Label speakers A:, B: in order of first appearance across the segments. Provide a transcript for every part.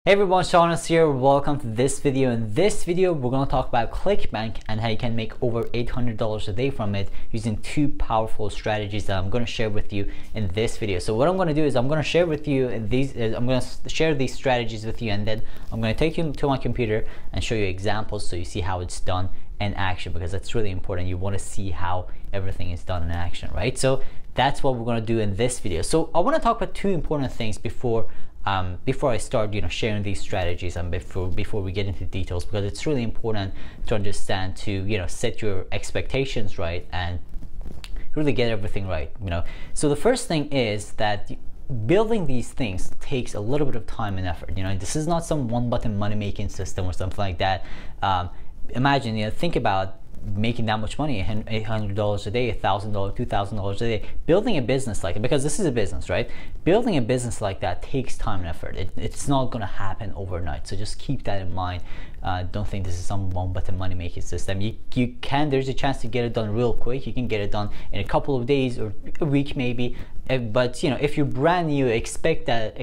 A: Hey everyone, Shaunus here. Welcome to this video. In this video, we're going to talk about ClickBank and how you can make over $800 a day from it using two powerful strategies that I'm going to share with you in this video. So what I'm going to do is I'm going to share with you these strategies with you, and then I'm going to take you to my computer and show you examples so you see how it's done in action, because that's really important. You want to see how everything is done in action, right? So that's what we're going to do in this video. So I want to talk about two important things before I start, sharing these strategies, and before we get into details, because it's really important to understand to, set your expectations right and really get everything right, So the first thing is that building these things takes a little bit of time and effort. This is not some one-button money-making system or something like that. Imagine, think about making that much money, $800 a day, $1,000, $2,000 a day, building a business like it, because this is a business, right? Building a business like that takes time and effort. It's not going to happen overnight, so just keep that in mind. Don't think this is some one-button money-making system. There's a chance to get it done real quick. You can get it done in a couple of days or a week maybe, but if you're brand new, expect that,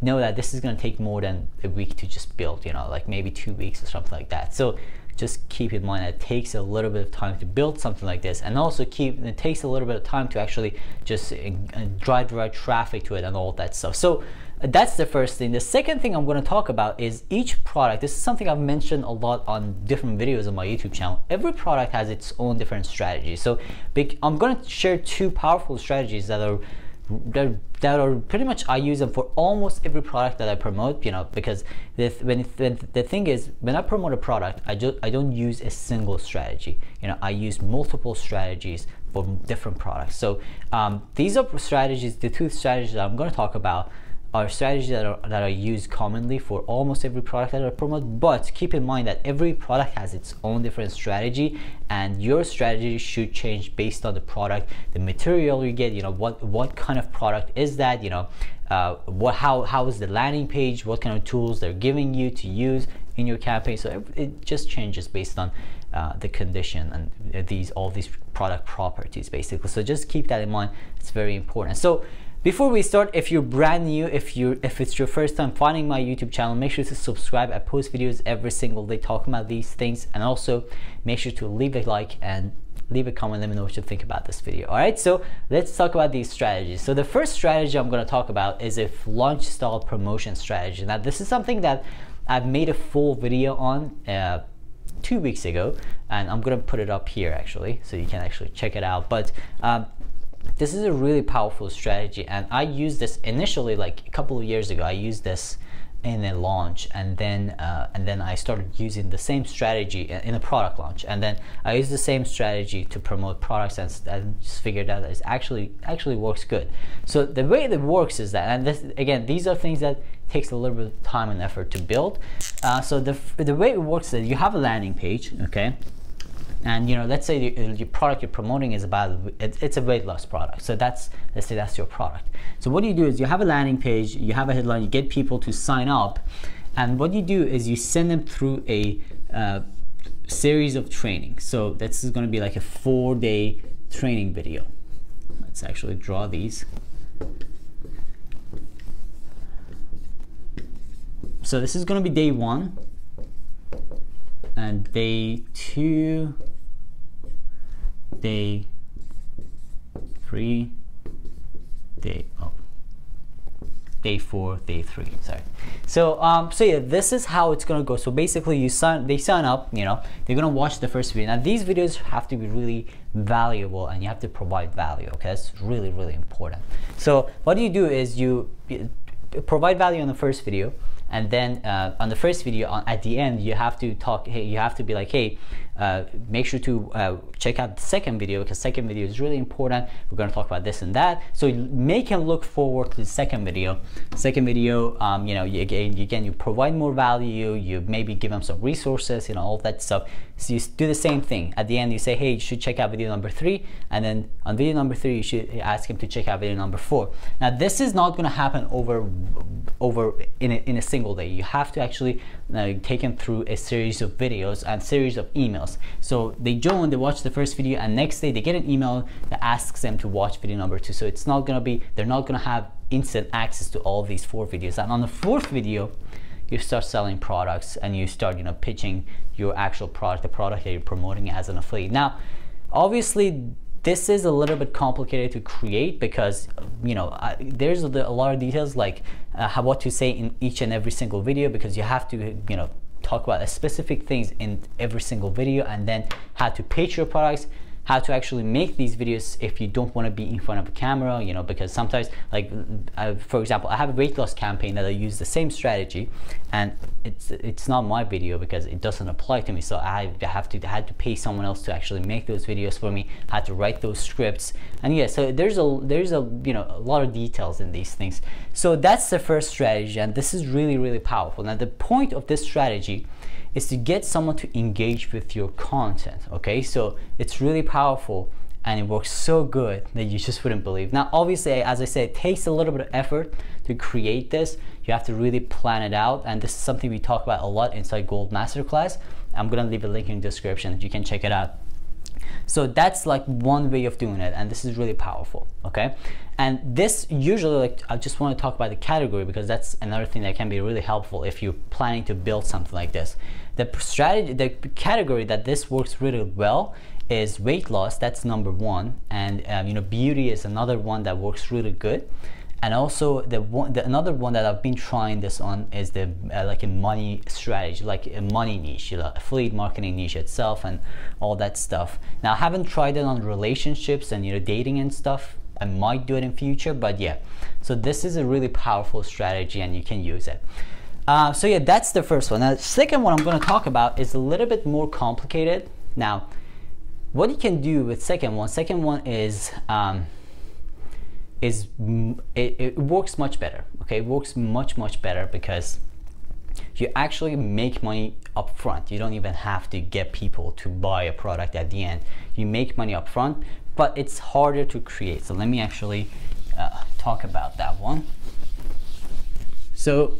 A: know that this is going to take more than a week to just build, like maybe 2 weeks or something like that. So just keep in mind that it takes a little bit of time to build something like this, and also it takes a little bit of time to actually just drive the right traffic to it and all that stuff. So that's the first thing. The second thing I'm going to talk about is each product. This is something I've mentioned a lot on different videos on my YouTube channel. Every product has its own different strategy. So I'm going to share two powerful strategies that are pretty much, I use them for almost every product that I promote, because the thing is, when I promote a product, I don't use a single strategy. I use multiple strategies for different products. So these are strategies. The two strategies that I'm going to talk about are strategies that are used commonly for almost every product that I promote. But keep in mind that every product has its own different strategy, and your strategy should change based on the product, the material you get, what kind of product is that, how is the landing page, what kind of tools they're giving you to use in your campaign. So it just changes based on the condition and all these product properties basically. So just keep that in mind. It's very important. So before we start, if you're brand new, if it's your first time finding my YouTube channel, make sure to subscribe. I post videos every single day talking about these things, and also make sure to leave a like and leave a comment. Let me know what you think about this video. All right, so let's talk about these strategies. So the first strategy I'm going to talk about is a launch style promotion strategy. Now this is something that I've made a full video on 2 weeks ago, and I'm going to put it up here actually, so you can actually check it out. But this is a really powerful strategy, and I used this initially, like a couple of years ago. I used this in a launch, and then I started using the same strategy in a product launch, and then I used the same strategy to promote products, and just figured out that it actually works good. So the way it works is that, and this again, these are things that takes a little bit of time and effort to build. So the way it works is you have a landing page, okay? And let's say your product you're promoting is it's a weight loss product. So let's say that's your product. So what you do is you have a landing page, you have a headline, you get people to sign up, and what you do is you send them through a series of training. So this is going to be like a 4-day training video. Let's actually draw these. So this is going to be day 1, and day 2, day 3, day 4, day 3. Sorry. So yeah, this is how it's gonna go. So basically, they sign up. They're gonna watch the first video. Now these videos have to be really valuable, and you have to provide value. Okay, that's really, really important. So what you do is you provide value on the first video, and then on the first video, at the end, you have to talk. Hey, you have to be like, hey, make sure to check out the second video, because second video is really important. We're going to talk about this and that. So make him look forward to the second video. Second video, you provide more value. You maybe give them some resources, all that stuff. So you do the same thing. At the end, you say, hey, you should check out video number 3, and then on video number 3, you should ask him to check out video number 4. Now this is not going to happen over in a single day. You have to actually take them through a series of videos and series of emails. So they join, they watch the first video, and next day they get an email that asks them to watch video number 2. So it's not going to be, they're not going to have instant access to all of these 4 videos. And on the 4th video, you start selling products and you start, you know, pitching your actual product, the product that you're promoting as an affiliate. Now, obviously, this is a little bit complicated to create because, you know, there's a lot of details like what to say in each and every single video, because you have to, you know, talk about specific things in every single video, and then how to pitch your products, how to actually make these videos if you don't want to be in front of a camera, you know, because sometimes, like for example, I have a weight loss campaign that I use the same strategy, and it's not my video because it doesn't apply to me, so I had to pay someone else to actually make those videos for me, had to write those scripts, and yeah, so there's a you know, a lot of details in these things. So that's the first strategy, and this is really, really powerful. Now the point of this strategy is to get someone to engage with your content, okay? So it's really powerful and it works so good that you just wouldn't believe. Now, obviously, as I said, it takes a little bit of effort to create this. You have to really plan it out, and this is something we talk about a lot inside Gold Masterclass. I'm gonna leave a link in the description, you can check it out. So that's like one way of doing it, and this is really powerful, okay? And this usually, like, I just want to talk about the category because that's another thing that can be really helpful if you're planning to build something like this. The strategy, the category that this works really well is weight loss. That's number 1, and you know, beauty is another one that works really good. And also another one that I've been trying this on is the like a money strategy, like a money niche, you know, affiliate marketing niche itself and all that stuff. Now I haven't tried it on relationships and, you know, dating and stuff. I might do it in future, but yeah. So this is a really powerful strategy and you can use it. So yeah, that's the first one. Now the second one I'm going to talk about is a little bit more complicated. Now, what you can do with second one is it works much better, okay? It works much better because you actually make money up front. You don't even have to get people to buy a product at the end. You make money up front, but it's harder to create. So let me actually talk about that one. So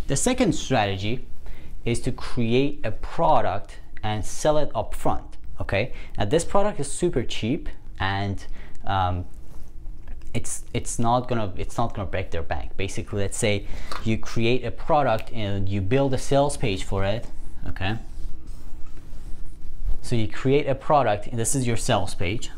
A: the second strategy is to create a product and sell it up front, okay? Now this product is super cheap, and it's not gonna break their bank. Basically, let's say you create a product and you build a sales page for it, okay? So you create a product, and this is your sales page.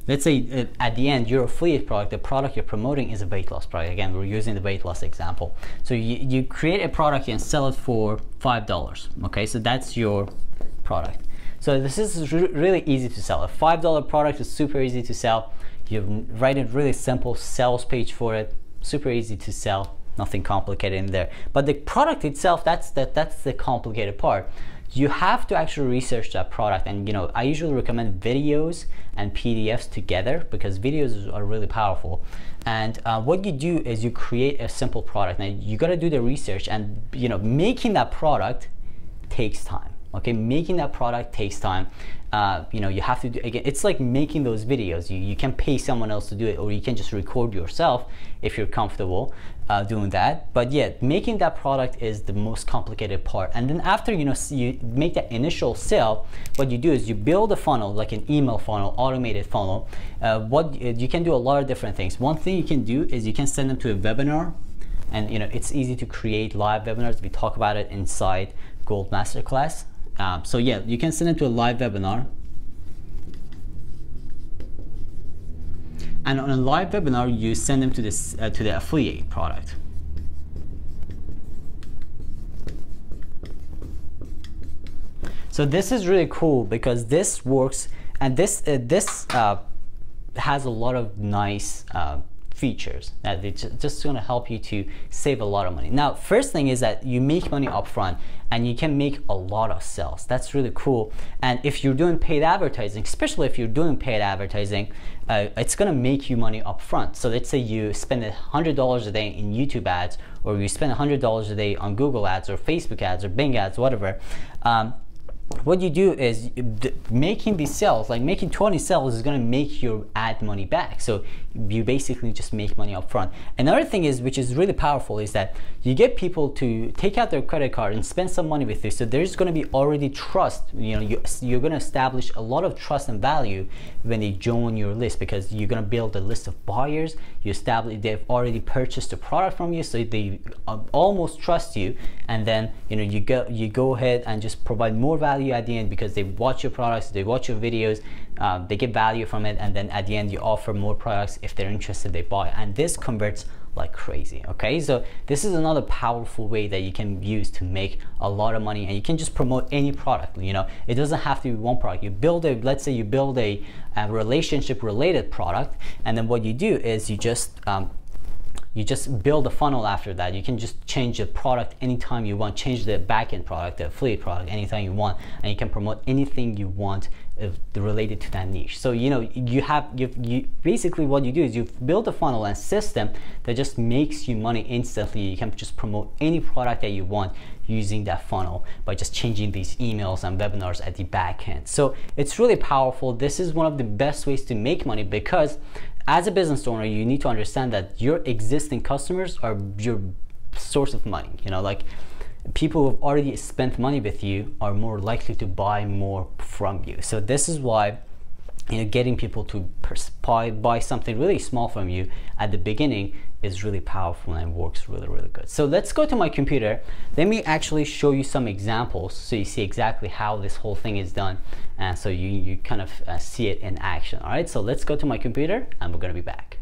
A: Let's say at the end, your affiliate product, the product you're promoting, is a weight loss product. Again, we're using the weight loss example. So you create a product and sell it for $5, okay? So that's your product. So this is really easy to sell. A $5 product is super easy to sell. You write a really simple sales page for it, super easy to sell, nothing complicated in there. But the product itself, that's the complicated part. You have to actually research that product, and you know, I usually recommend videos and PDFs together because videos are really powerful. And what you do is you create a simple product. Now you got to do the research, and you know, making that product takes time. Okay, making that product takes time. You know, you have to do, again, it's like making those videos. You can pay someone else to do it, or you can just record yourself if you're comfortable doing that. But yeah, making that product is the most complicated part. And then after, you know, you make that initial sale, what you do is you build a funnel, like an email funnel, automated funnel. You can do a lot of different things. One thing you can do is you can send them to a webinar. And you know, it's easy to create live webinars. We talk about it inside Gold Masterclass. So yeah, you can send them to a live webinar. And on a live webinar, you send them to this to the affiliate product. So this is really cool because this works, and this has a lot of nice features that it's just going to help you to save a lot of money. Now, first thing is that you make money up front and you can make a lot of sales. That's really cool. And if you're doing paid advertising, especially if you're doing paid advertising, it's going to make you money up front. So let's say you spend $100 a day in YouTube ads, or you spend $100 a day on Google ads or Facebook ads or Bing ads, whatever. what you do is making these sales, like making 20 sales, is going to make your ad money back. So you basically just make money up front. Another thing is, which is really powerful, is that you get people to take out their credit card and spend some money with you. So there's going to be already trust. You know, you're going to establish a lot of trust and value when they join your list, because you're going to build a list of buyers. They've already purchased the product from you, so they almost trust you. And then, you know, you go ahead and just provide more value at the end, because they watch your products, they watch your videos, they get value from it, and then at the end you offer more products. If they're interested, they buy, and this converts like crazy. Okay, so this is another powerful way that you can use to make a lot of money, and you can just promote any product. You know, it doesn't have to be one product. You build a, let's say you build a relationship related product, and then what you do is you just build a funnel after that. You can just change the product anytime you want, change the backend product, the affiliate product, anytime you want, and you can promote anything you want related to that niche. So, you know, you basically what you do is you've built a funnel and system that just makes you money instantly. You can just promote any product that you want using that funnel by just changing these emails and webinars at the back end. So it's really powerful. This is one of the best ways to make money, because as a business owner, you need to understand that your existing customers are your source of money. You know, like people who've already spent money with you are more likely to buy more from you. So this is why, you know, getting people to buy something really small from you at the beginning is really powerful and works really, really good. So let's go to my computer. Let me actually show you some examples so you see exactly how this whole thing is done, and so you kind of see it in action. All right, so let's go to my computer and we're gonna be back.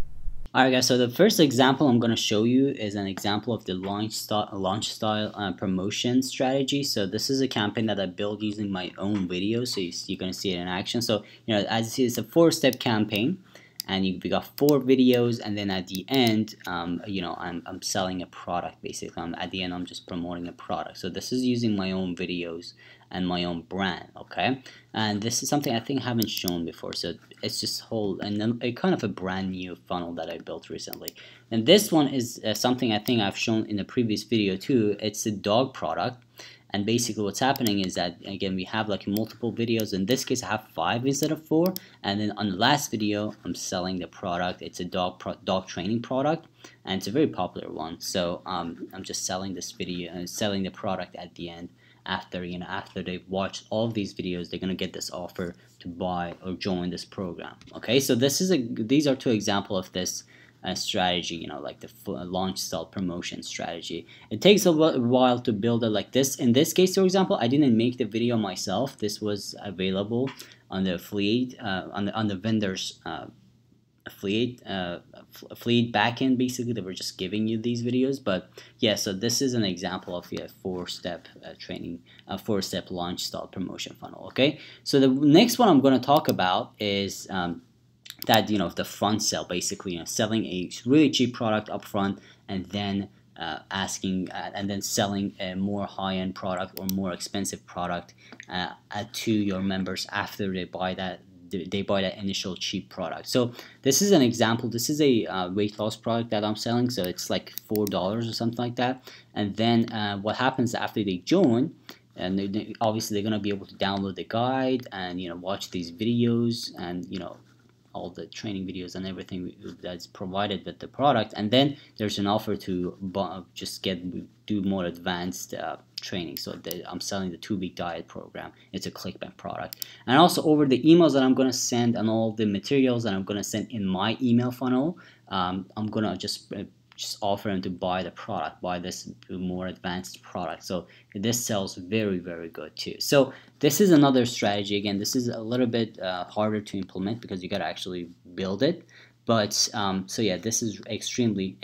A: All right, guys, so the first example I'm going to show you is an example of the launch style promotion strategy. So this is a campaign that I built using my own videos, so you're going to see it in action. So, you know, as you see, it's a 4-step campaign, and we got 4 videos, and then at the end, you know, I'm selling a product. Basically, at the end, I'm just promoting a product. So this is using my own videos and my own brand. Okay, and this is something I think I haven't shown before, so it's just whole and then a kind of a brand new funnel that I built recently. And this one is something I think I've shown in the previous video too. It's a dog product, and basically what's happening is that, again, we have like multiple videos. In this case, I have 5 instead of 4, and then on the last video I'm selling the product. It's a dog training product, and it's a very popular one. So I'm just selling this video and selling the product at the end. After, you know, after they've watched all of these videos, they're gonna get this offer to buy or join this program. Okay, so these are 2 examples of this strategy, you know, like the launch style promotion strategy. It takes a while to build it like this. In this case, for example, I didn't make the video myself. This was available on the affiliate on the vendor's affiliate backend. Basically, they were just giving you these videos. But yeah, so this is an example of a 4-step training, a 4-step launch style promotion funnel. Okay, so the next one I'm going to talk about is that, you know, the front sell, basically, you know, selling a really cheap product up front, and then and then selling a more high-end product or more expensive product to your members after they buy that initial cheap product. So this is an example. This is a weight loss product that I'm selling, so it's like $4 or something like that. And then what happens after they join, and obviously they're going to be able to download the guide and, you know, watch these videos and, you know, all the training videos and everything that's provided with the product. And then there's an offer to just do more advanced training. So I'm selling the 2-week diet program. It's a ClickBank product. And also over the emails that I'm going to send and all the materials that I'm going to send in my email funnel, I'm going to just offer them to buy the product, buy this more advanced product. So this sells very, very good too. So this is another strategy. Again, this is a little bit harder to implement because you got to actually build it. But so yeah, this is extremely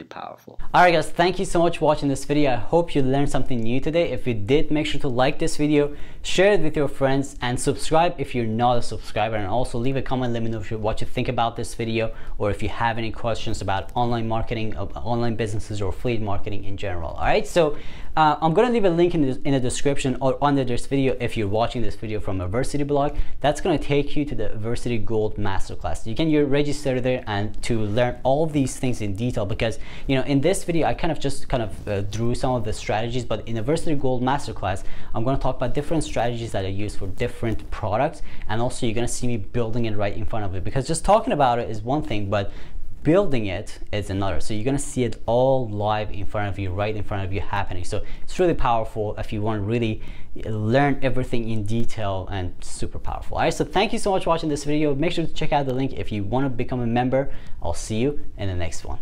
A: powerful. Alright guys, thank you so much for watching this video. I hope you learned something new today. If you did, make sure to like this video, share it with your friends, and subscribe if you're not a subscriber. And also leave a comment, let me know what you think about this video, or if you have any questions about online marketing, online businesses, or affiliate marketing in general. Alright, so I'm going to leave a link in the description or under this video if you're watching this video from a Versity blog. That's going to take you to the Versity Gold Masterclass. You can register together and to learn all of these things in detail, because you know, in this video I kind of drew some of the strategies, but in a Varsity Gold Masterclass I'm going to talk about different strategies that I use for different products, and also you're going to see me building it right in front of it, because just talking about it is one thing, but building it is another. So you're gonna see it all live in front of you, right in front of you happening. So it's really powerful if you want to really learn everything in detail, and super powerful. All right, so thank you so much for watching this video. Make sure to check out the link if you want to become a member. I'll see you in the next one.